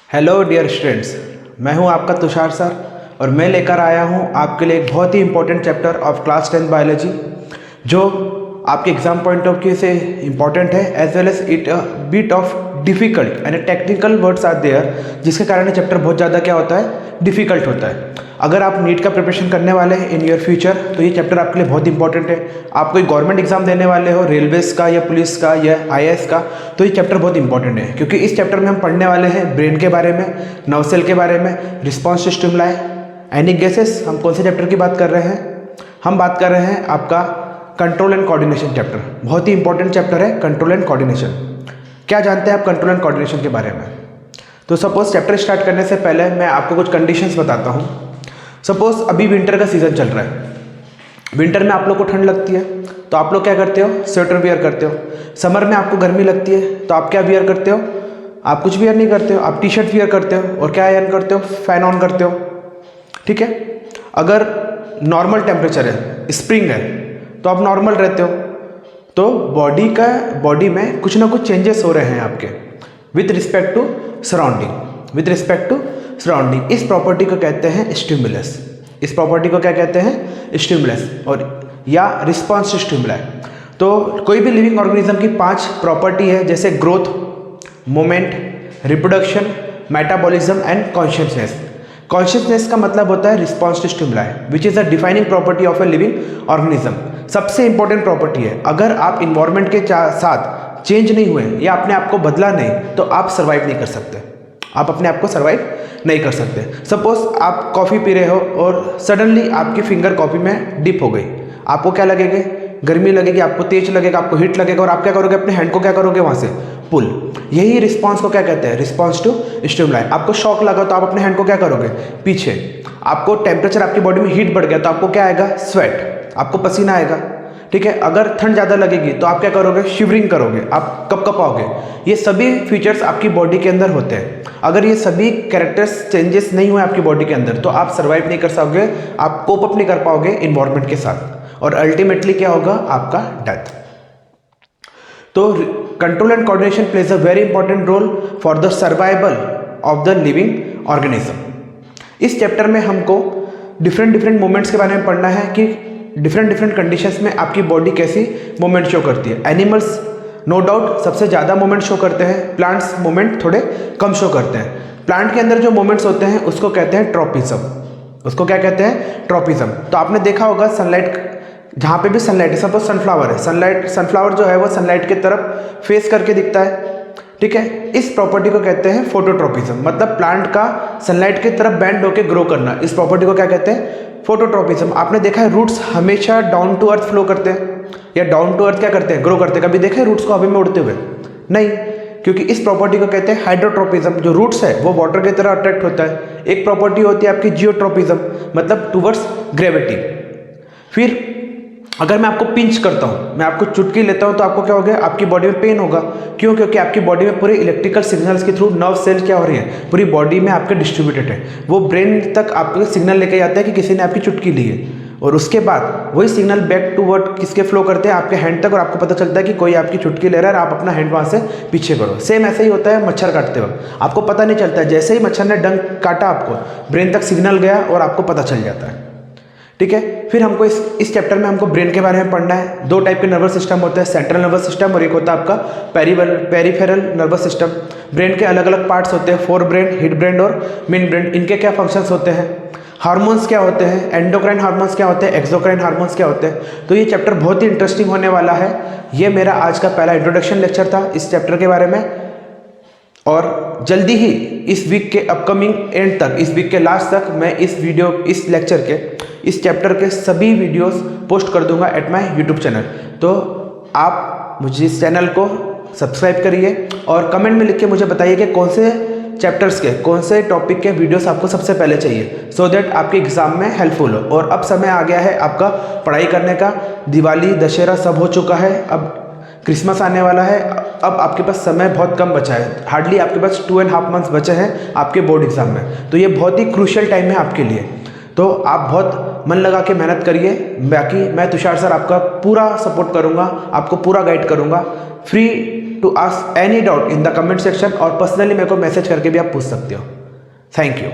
Hello dear students, मैं हूं आपका तुषार सर और मैं लेकर आया हूं आपके लिए एक बहुत ही important chapter of class 10 biology जो आपके एग्जाम पॉइंट ऑफ व्यू से इम्पॉर्टेंट है as well as it bit of difficult and technical words are there, जिसके कारण ये चैप्टर बहुत ज़्यादा क्या होता है, डिफिकल्ट होता है। अगर आप नीट का प्रिपरेशन करने वाले हैं इन योर फ्यूचर तो ये चैप्टर आपके लिए बहुत इंपॉर्टेंट है। आप कोई गवर्नमेंट एग्जाम देने वाले हो, रेलवेज का या पुलिस का या आईएएस का, तो ये चैप्टर बहुत इंपॉर्टेंट है क्योंकि इस चैप्टर में हम पढ़ने वाले हैं ब्रेन के बारे में, नर्व सेल के बारे में, रिस्पॉन्स स्टिमुलाई, एनी गेसेस। हम कौन से चैप्टर की बात कर रहे हैं? हम बात कर रहे हैं आपका कंट्रोल एंड कोऑर्डिनेशन चैप्टर। बहुत ही इंपॉर्टेंट चैप्टर है कंट्रोल एंड कोऑर्डिनेशन। क्या जानते हैं आप कंट्रोल एंड कोऑर्डिनेशन के बारे में? तो सपोज चैप्टर स्टार्ट करने से पहले मैं आपको कुछ कंडीशंस बताता हूँ। सपोज अभी विंटर का सीजन चल रहा है, विंटर में आप लोग को ठंड लगती है तो आप लोग क्या करते हो? स्वेटर वियर करते हो। समर में आपको गर्मी लगती है तो आप क्या वियर करते हो? आप कुछ वियर नहीं करते हो, आप टी शर्ट वियर करते हो और क्या ऑन करते हो? फैन ऑन करते हो। ठीक है। अगर नॉर्मल टेम्परेचर है, स्प्रिंग है, तो आप नॉर्मल रहते हो। तो बॉडी में कुछ ना कुछ चेंजेस हो रहे हैं आपके विथ रिस्पेक्ट टू सराउंडिंग। इस प्रॉपर्टी को कहते हैं स्टिमुलस। इस प्रॉपर्टी को क्या कहते हैं? स्टिमुलस और या रिस्पॉन्स टू स्टिमुलाई। तो कोई भी लिविंग ऑर्गेनिज्म की 5 प्रॉपर्टी है, जैसे growth, moment, reproduction, metabolism and consciousness. Consciousness का मतलब होता है response to stimuli which is the defining property of a living organism. सबसे इंपॉर्टेंट प्रॉपर्टी है। अगर आप इन्वायरमेंट के साथ चेंज नहीं हुए या अपने आप को बदला नहीं तो आप सर्वाइव नहीं कर सकते। आप अपने आप को सर्वाइव नहीं कर सकते। सपोज आप कॉफ़ी पी रहे हो और सडनली आपकी फिंगर कॉफ़ी में डिप हो गई, आपको क्या लगेगा? गर्मी लगेगी, आपको तेज लगेगा, आपको हीट लगेगा और आप क्या करोगे? अपने हैंड को क्या करोगे? वहाँ से पुल। यही रिस्पॉन्स को क्या कहते हैं? Response to stimuli. आपको शॉक लगा तो आप अपने हैंड को क्या करोगे? पीछे। आपको टेम्परेचर, आपकी बॉडी में हीट बढ़ गया तो आपको क्या आएगा? स्वेट, आपको पसीना आएगा। ठीक है। अगर ठंड ज़्यादा लगेगी तो आप क्या करोगे? शिवरिंग करोगे, आप कँपाओगे। ये सभी फीचर्स आपकी बॉडी के अंदर होते हैं। अगर ये सभी कैरेक्टर्स चेंजेस नहीं हुए आपकी बॉडी के अंदर तो आप सर्वाइव नहीं कर पाओगे, आप कोप अप नहीं कर पाओगे इन्वायरमेंट के साथ और अल्टीमेटली क्या होगा? आपका डेथ। तो control and coordination plays a very important role for the survival of the living organism. इस चैप्टर में हमको डिफरेंट मोमेंट्स के बारे में पढ़ना है कि डिफरेंट कंडीशंस में आपकी बॉडी कैसी मूवमेंट शो करती है। एनिमल्स नो डाउट सबसे ज़्यादा मूवमेंट शो करते हैं, प्लांट्स मूवमेंट थोड़े कम शो करते हैं। प्लांट के अंदर जो मूवमेंट्स होते हैं उसको कहते हैं ट्रोपिज्म। उसको क्या कहते हैं? ट्रोपिज्म। तो आपने देखा होगा सनलाइट, जहाँ पे भी सनलाइट है, सपोज सनफ्लावर है, सनफ्लावर जो है वो सनलाइट की तरफ फेस करके दिखता है। ठीक है। इस प्रॉपर्टी को कहते हैं फोटोट्रोपिज्म, मतलब प्लांट का सनलाइट की तरफ बेंड होकर ग्रो करना। इस प्रॉपर्टी को क्या कहते हैं? फोटोट्रोपिज्म। आपने देखा है रूट्स हमेशा डाउन टू अर्थ फ्लो करते हैं या डाउन टू अर्थ क्या करते हैं? ग्रो करते हैं। कभी देखे रूट्स को हवा में उड़ते हुए? नहीं, क्योंकि इस प्रॉपर्टी को कहते हैं हाइड्रोट्रोपिज्म। जो रूट्स है वो वाटर की तरह अट्रैक्ट होता है। एक प्रॉपर्टी होती है आपकी जियोट्रोपिज्म, मतलब टूवर्ड्स ग्रेविटी। फिर अगर मैं आपको पिंच करता हूँ, मैं आपको चुटकी लेता हूँ तो आपको क्या होगा? आपकी बॉडी में पेन होगा। क्यों? क्योंकि आपकी बॉडी में पूरे इलेक्ट्रिकल सिग्नल्स के थ्रू नर्व सेल क्या हो रही है? पूरी बॉडी में आपके डिस्ट्रीब्यूटेड है। वो ब्रेन तक आपके सिग्नल लेके जाता है कि किसी ने आपकी चुटकी ली है और उसके बाद वही सिग्नल बैक टू वर्ड किसके फ्लो करते हैं? आपके हैंड तक, और आपको पता चलता है कि कोई आपकी चुटकी ले रहा है और आप अपना हैंड वहाँ से पीछे करो। सेम ऐसे ही होता है मच्छर काटते वक्त, आपको पता नहीं चलता है। जैसे ही मच्छर ने डंक काटा आपको, ब्रेन तक सिग्नल गया और आपको पता चल जाता है। ठीक है। फिर हमको इस चैप्टर में हमको ब्रेन के बारे में पढ़ना है। 2 टाइप के नर्वस सिस्टम होते हैं, सेंट्रल नर्वस सिस्टम और एक होता है आपका पेरिफेरल नर्वस सिस्टम। ब्रेन के अलग अलग पार्ट्स होते हैं, फोर ब्रेन, हिड ब्रेन और मेन ब्रेन। इनके क्या फंक्शंस होते हैं? हार्मोन्स क्या होते हैं? एंडोक्राइन हार्मोन्स क्या होते हैं? एक्सोक्राइन हार्मोन्स क्या होते हैं? तो ये चैप्टर बहुत ही इंटरेस्टिंग होने वाला है। ये मेरा आज का पहला इंट्रोडक्शन लेक्चर था इस चैप्टर के बारे में और जल्दी ही इस वीक के अपकमिंग एंड तक, इस वीक के लास्ट तक मैं इस लेक्चर के, इस चैप्टर के सभी वीडियोस पोस्ट कर दूंगा एट माय यूट्यूब चैनल। तो आप मुझे इस चैनल को सब्सक्राइब करिए और कमेंट में लिख के मुझे बताइए कि कौन से चैप्टर्स के, कौन से टॉपिक के वीडियोस आपको सबसे पहले चाहिए, सो दैट आपके एग्जाम में हेल्पफुल हो। और अब समय आ गया है आपका पढ़ाई करने का। दिवाली, दशहरा सब हो चुका है, अब क्रिसमस आने वाला है। अब आपके पास समय बहुत कम बचा है, हार्डली आपके पास 2.5 मंथ्स बचे हैं आपके बोर्ड एग्जाम में। तो ये बहुत ही क्रूशियल टाइम है आपके लिए। तो आप बहुत मन लगा के मेहनत करिए। बाकी मैं तुषार सर आपका पूरा सपोर्ट करूँगा, आपको पूरा गाइड करूँगा। Free to ask any doubt in the comment section, और पर्सनली मेरे को मैसेज करके भी आप पूछ सकते हो। Thank you.